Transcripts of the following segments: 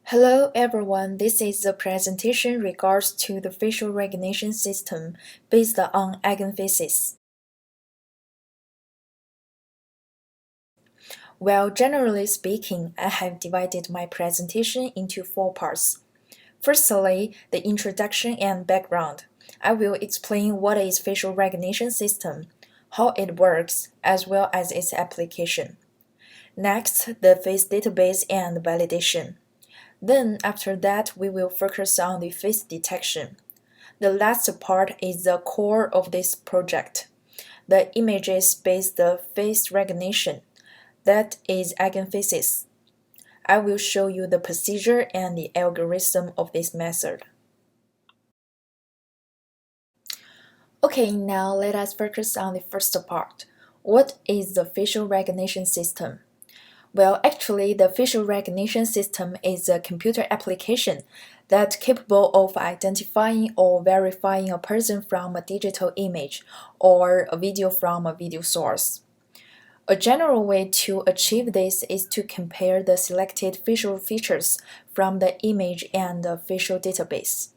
Hello everyone, this is a presentation regards to the facial recognition system based on eigenfaces. Well, generally speaking, I have divided my presentation into four parts. Firstly, the introduction and background. I will explain what is facial recognition system, how it works, as well as its application. Next, the face database and validation. Then, after that, we will focus on the face detection. The last part is the core of this project, the images-based face recognition, that is eigenfaces. I will show you the procedure and the algorithm of this method. Okay, now let us focus on the first part. What is the facial recognition system? Well, actually, the facial recognition system is a computer application that's capable of identifying or verifying a person from a digital image or a video from a video source. A general way to achieve this is to compare the selected facial features from the image and the facial database.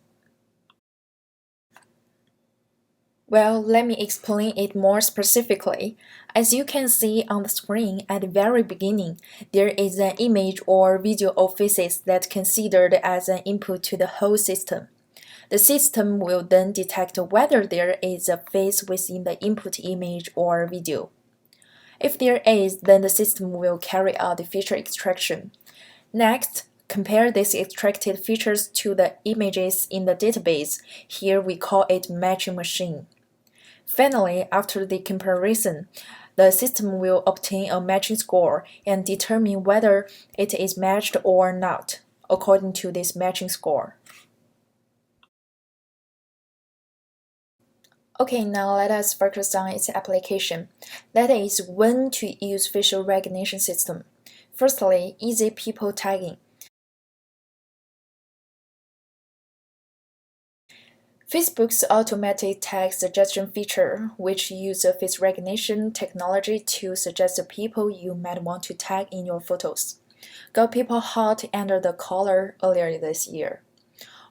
Well, let me explain it more specifically. As you can see on the screen at the very beginning, there is an image or video of faces that's considered as an input to the whole system. The system will then detect whether there is a face within the input image or video. If there is, then the system will carry out the feature extraction. Next, compare these extracted features to the images in the database. Here we call it matching machine. Finally, after the comparison, the system will obtain a matching score and determine whether it is matched or not, according to this matching score. Okay, now let us focus on its application. That is, when to use facial recognition system. Firstly, easy people tagging. Facebook's automatic tag suggestion feature, which uses face recognition technology to suggest the people you might want to tag in your photos, got people hot under the collar earlier this year.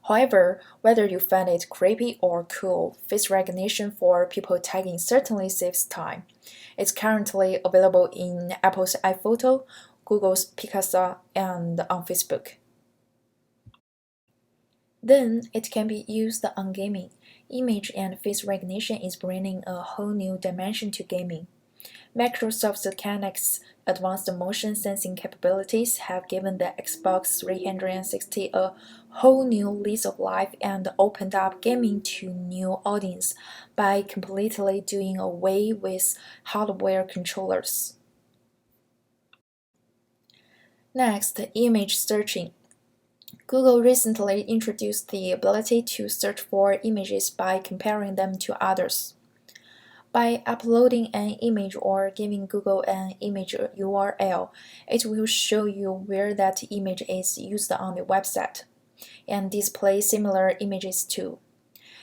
However, whether you find it creepy or cool, face recognition for people tagging certainly saves time. It's currently available in Apple's iPhoto, Google's Picasa, and on Facebook. Then it can be used on gaming. Image and face recognition is bringing a whole new dimension to gaming. Microsoft's Kinect's advanced motion sensing capabilities have given the Xbox 360 a whole new lease of life and opened up gaming to new audience by completely doing away with hardware controllers. Next, image searching. Google recently introduced the ability to search for images by comparing them to others. By uploading an image or giving Google an image URL, it will show you where that image is used on the website, and display similar images too.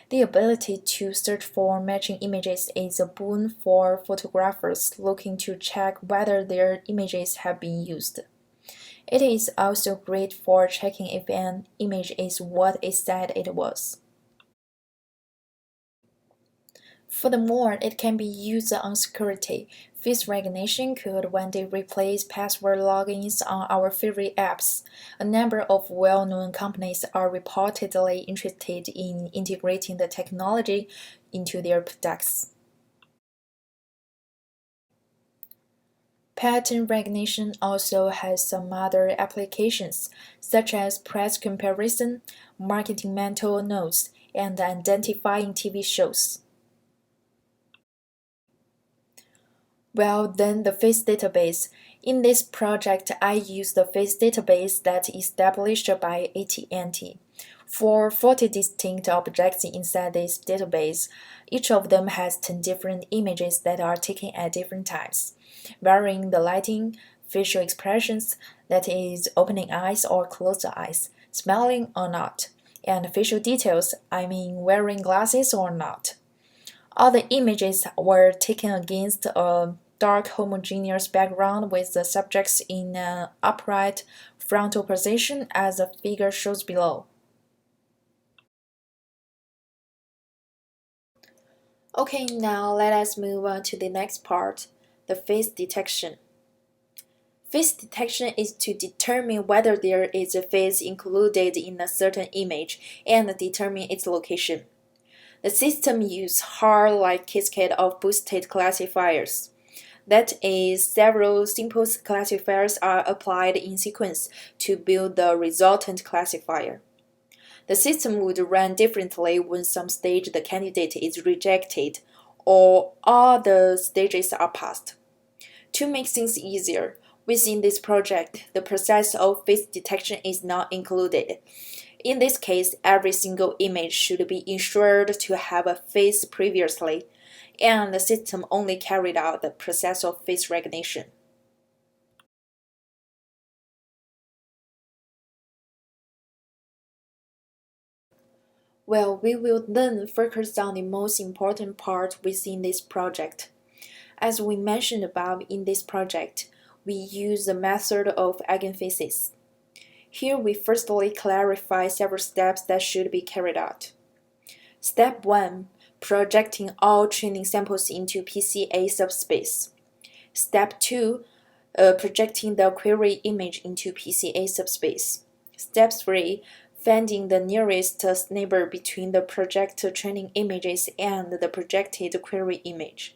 The ability to search for matching images is a boon for photographers looking to check whether their images have been used. It is also great for checking if an image is what it said it was. Furthermore, it can be used on security. Face recognition could one day replace password logins on our favorite apps. A number of well-known companies are reportedly interested in integrating the technology into their products. Pattern recognition also has some other applications, such as price comparison, marketing mental notes, and identifying TV shows. Well, then the face database. In this project, I use the face database that is established by AT&T. For 40 distinct objects inside this database, each of them has 10 different images that are taken at different times, varying the lighting, facial expressions, that is, opening eyes or closed eyes, smiling or not, and facial details, I mean wearing glasses or not. All the images were taken against a dark homogeneous background with the subjects in an upright frontal position as the figure shows below. Okay, now let us move on to the next part, the face detection. Face detection is to determine whether there is a face included in a certain image and determine its location. The system uses hard-like cascade of boosted classifiers. That is, several simple classifiers are applied in sequence to build the resultant classifier. The system would run differently when some stage the candidate is rejected or all the stages are passed. To make things easier, within this project, the process of face detection is not included. In this case, every single image should be ensured to have a face previously, and the system only carried out the process of face recognition. Well, we will then focus on the most important part within this project. As we mentioned above in this project, we use the method of eigenfaces. Here we firstly clarify several steps that should be carried out. Step 1. Projecting all training samples into PCA subspace. Step 2. Projecting the query image into PCA subspace. Step 3. Finding the nearest neighbor between the projected training images and the projected query image.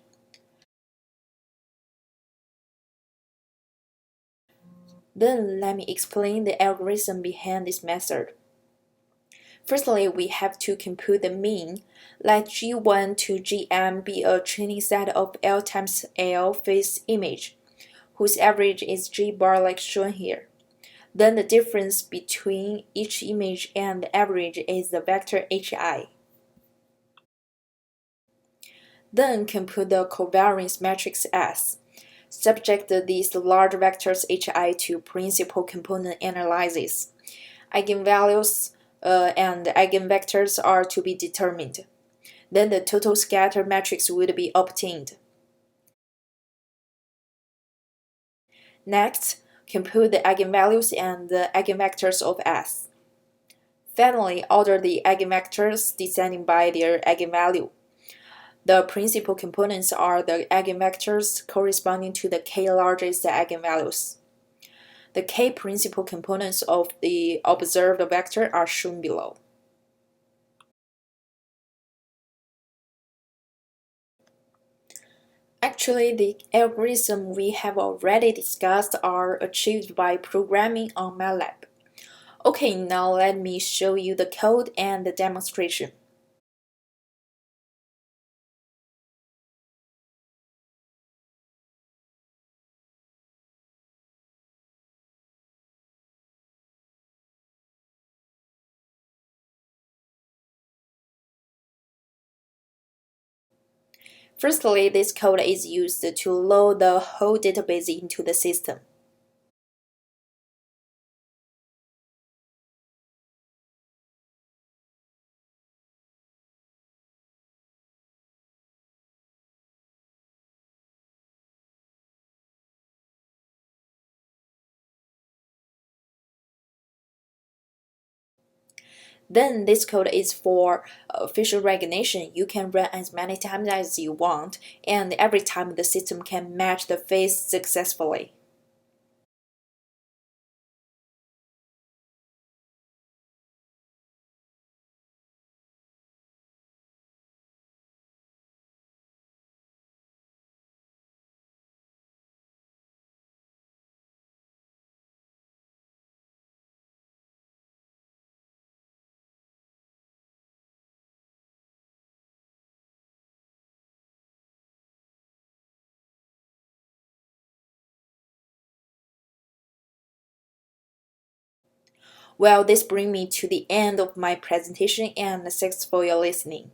Then let me explain the algorithm behind this method. Firstly, we have to compute the mean. Let G1 to Gm be a training set of L times L face image, whose average is G bar like shown here. Then the difference between each image and the average is the vector Hi. Then compute the covariance matrix S. Subject these large vectors Hi to principal component analysis. Eigenvalues and eigenvectors are to be determined. Then the total scatter matrix would be obtained. Next, compute the eigenvalues and the eigenvectors of S. Finally, order the eigenvectors descending by their eigenvalue. The principal components are the eigenvectors corresponding to the k largest eigenvalues. The k principal components of the observed vector are shown below. Actually, the algorithm we have already discussed are achieved by programming on MATLAB. Okay, now let me show you the code and the demonstration. Firstly, this code is used to load the whole database into the system. Then this code is for facial recognition. You can run as many times as you want, and every time the system can match the face successfully. Well, this brings me to the end of my presentation, and thanks for your listening.